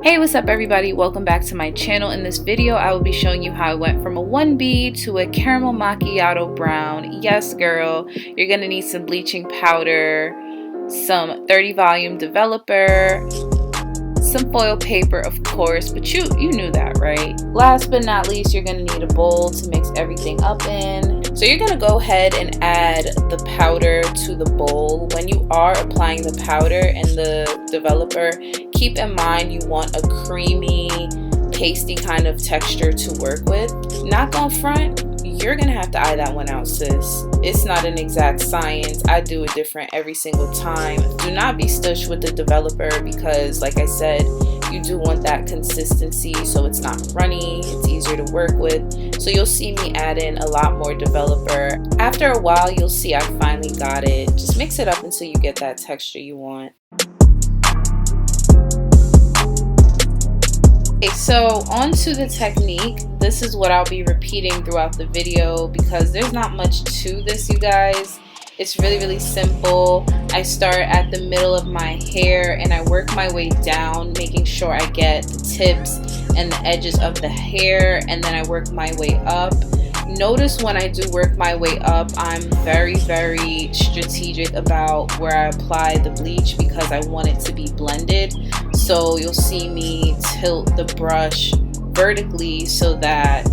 Hey, what's up everybody? Welcome back to my channel. In this video, I will be showing you how I went from a 1B to a caramel macchiato brown. Yes, girl, you're gonna need some bleaching powder, some 30 volume developer, some foil paper, of course, but you knew that, right? Last but not least, you're gonna need a bowl to mix everything up in. So you're gonna go ahead and add the powder to the bowl. When you are applying the powder and the developer, keep in mind you want a creamy, pasty kind of texture to work with. Not gonna front, you're gonna have to eye that one out, sis. It's not an exact science. I do it different every single time. Do not be stush with the developer because, like I said, you do want that consistency so it's not runny, it's easier to work with. So you'll see me add in a lot more developer. After a while, you'll see I finally got it. Just mix it up until you get that texture you want. Okay, so on to the technique. This is what I'll be repeating throughout the video because there's not much to this, you guys. It's really simple. I start at the middle of my hair and I work my way down, making sure I get the tips and the edges of the hair, and then I work my way up. Notice when I do work my way up, I'm very strategic about where I apply the bleach because I want it to be blended. So you'll see me tilt the brush vertically so that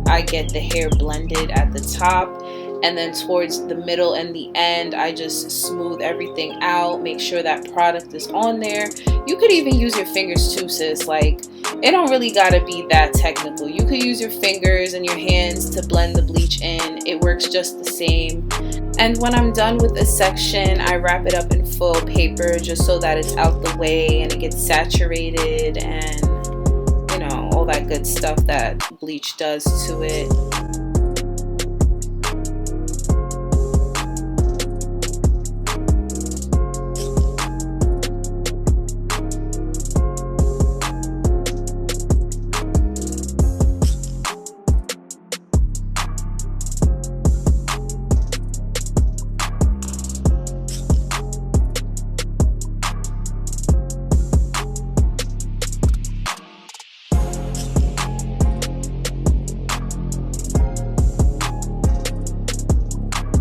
I get the hair blended at the top, and then towards the middle and the end I just smooth everything out, make sure that product is on there. You could even use your fingers too, sis. Like, it don't really gotta be that technical. You could use your fingers and your hands to blend the bleach in. It works just the same. And when I'm done with a section, I wrap it up in foil paper just so that it's out the way and it gets saturated and, you know, all that good stuff that bleach does to it.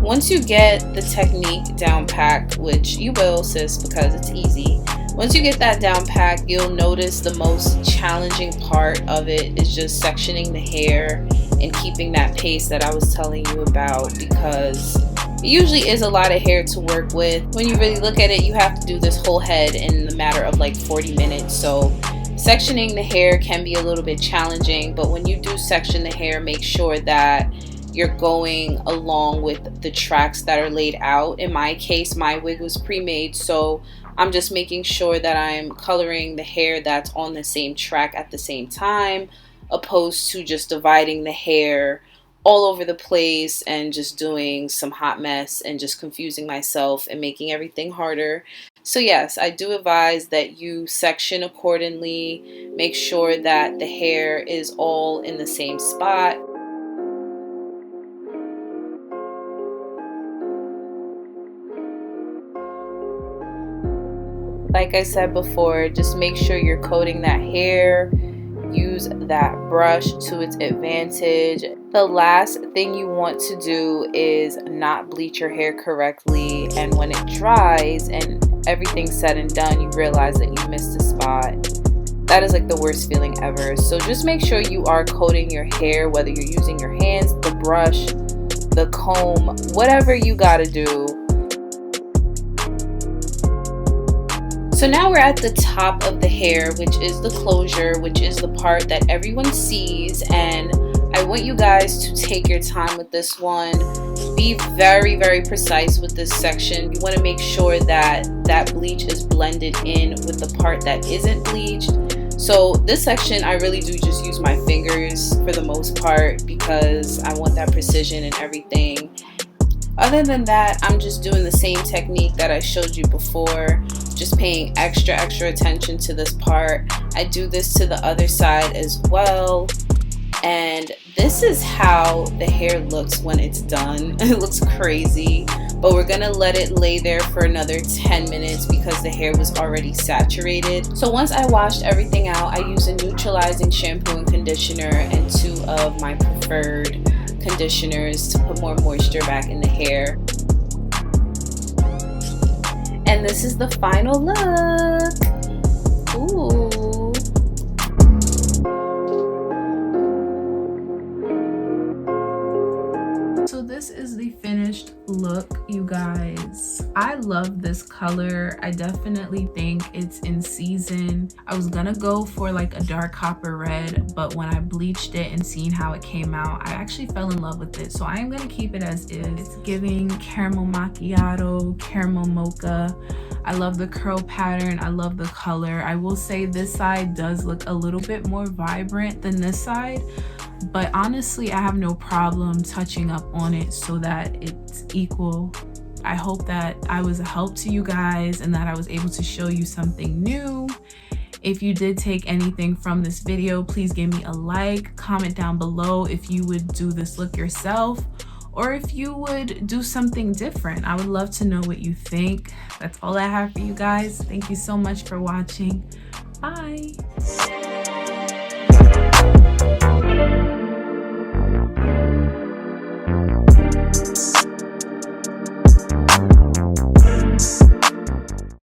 Once you get the technique down packed, which you will, sis, because it's easy. Once you get that down packed, you'll notice the most challenging part of it is just sectioning the hair and keeping that pace that I was telling you about, because it usually is a lot of hair to work with. When you really look at it, you have to do this whole head in the matter of like 40 minutes. So sectioning the hair can be a little bit challenging, but when you do section the hair, make sure that you're going along with the tracks that are laid out. In my case, my wig was pre-made, so I'm just making sure that I'm coloring the hair that's on the same track at the same time, opposed to just dividing the hair all over the place and just doing some hot mess and just confusing myself and making everything harder. So yes, I do advise that you section accordingly. Make sure that the hair is all in the same spot. Like I said before, just make sure you're coating that hair. Use that brush to its advantage. The last thing you want to do is not bleach your hair correctly, and when it dries and everything's said and done, you realize that you missed a spot. That is like the worst feeling ever. So just make sure you are coating your hair, whether you're using your hands, the brush, the comb, whatever you gotta do. So now we're at the top of the hair, which is the closure, which is the part that everyone sees, and I want you guys to take your time with this one. Be very precise with this section. You want to make sure that that bleach is blended in with the part that isn't bleached. So this section, I really do just use my fingers for the most part because I want that precision and everything. Other than that, I'm just doing the same technique that I showed you before, just paying extra attention to this part. I do this to the other side as well. And this is how the hair looks when it's done. It looks crazy, but we're gonna let it lay there for another 10 minutes because the hair was already saturated. So once I washed everything out, I used a neutralizing shampoo and conditioner and 2 of my preferred conditioners to put more moisture back in the hair. And this is the final look. Ooh. So this is the finished look, you guys. I love this color. I definitely think it's in season. I was gonna go for like a dark copper red, but when I bleached it and seen how it came out, I actually fell in love with it. So I am gonna keep it as is. It's giving caramel macchiato, caramel mocha. I love the curl pattern. I love the color. I will say this side does look a little bit more vibrant than this side, but honestly, I have no problem touching up on it so that it's equal. I hope that I was a help to you guys and that I was able to show you something new. If you did take anything from this video, please give me a like, comment down below if you would do this look yourself, or if you would do something different. I would love to know what you think. That's all I have for you guys. Thank you so much for watching. Bye.